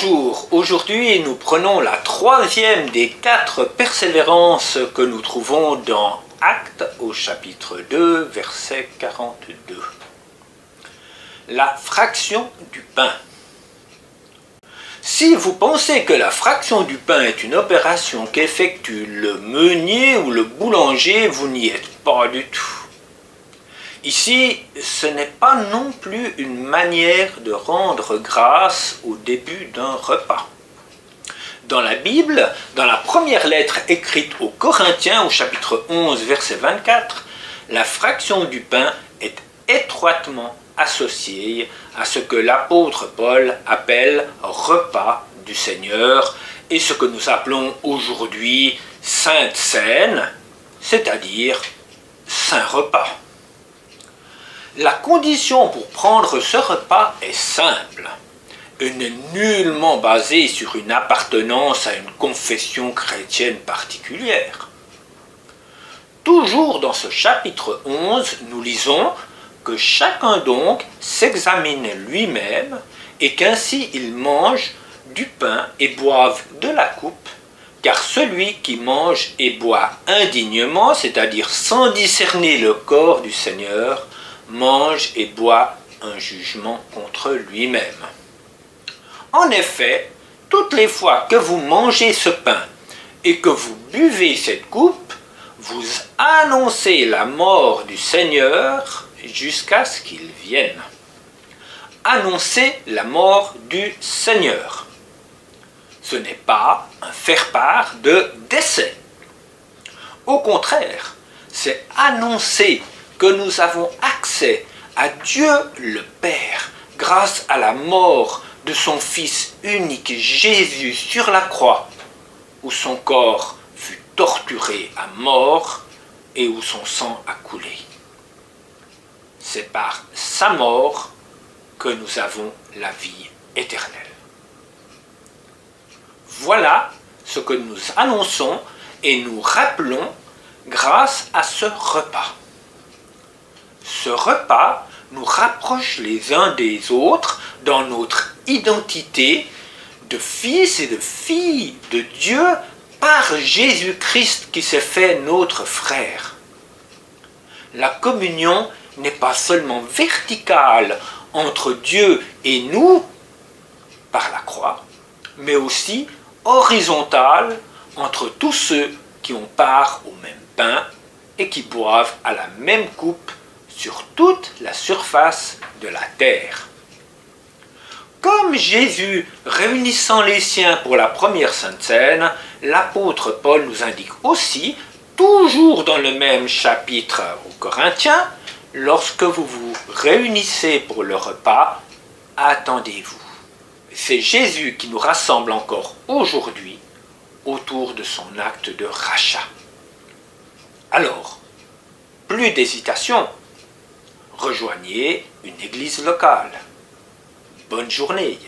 Bonjour, aujourd'hui nous prenons la troisième des 4 persévérances que nous trouvons dans Actes au chapitre 2, verset 42. La fraction du pain. Si vous pensez que la fraction du pain est une opération qu'effectue le meunier ou le boulanger, vous n'y êtes pas du tout. Ici, ce n'est pas non plus une manière de rendre grâce au début d'un repas. Dans la Bible, dans la première lettre écrite aux Corinthiens, au chapitre 11, verset 24, la fraction du pain est étroitement associée à ce que l'apôtre Paul appelle repas du Seigneur et ce que nous appelons aujourd'hui Sainte Seine, c'est-à-dire Saint Repas. La condition pour prendre ce repas est simple. Elle n'est nullement basée sur une appartenance à une confession chrétienne particulière. Toujours dans ce chapitre 11, nous lisons que chacun donc s'examine lui-même et qu'ainsi il mange du pain et boive de la coupe, car celui qui mange et boit indignement, c'est-à-dire sans discerner le corps du Seigneur, mange et boit un jugement contre lui-même. En effet, toutes les fois que vous mangez ce pain et que vous buvez cette coupe, vous annoncez la mort du Seigneur jusqu'à ce qu'il vienne. Annoncez la mort du Seigneur. Ce n'est pas un faire-part de décès. Au contraire, c'est annoncer que nous avons accès à Dieu le Père grâce à la mort de son Fils unique Jésus sur la croix, où son corps fut torturé à mort et où son sang a coulé. C'est par sa mort que nous avons la vie éternelle. Voilà ce que nous annonçons et nous rappelons grâce à ce repas. Ce repas nous rapproche les uns des autres dans notre identité de fils et de filles de Dieu par Jésus-Christ qui s'est fait notre frère. La communion n'est pas seulement verticale entre Dieu et nous par la croix, mais aussi horizontale entre tous ceux qui ont part au même pain et qui boivent à la même coupe sur toute la surface de la terre. Comme Jésus réunissant les siens pour la première Sainte Seine, l'apôtre Paul nous indique aussi, toujours dans le même chapitre aux Corinthiens, lorsque vous vous réunissez pour le repas, attendez-vous. C'est Jésus qui nous rassemble encore aujourd'hui autour de son acte de rachat. Alors, plus d'hésitation. Rejoignez une église locale. Bonne journée.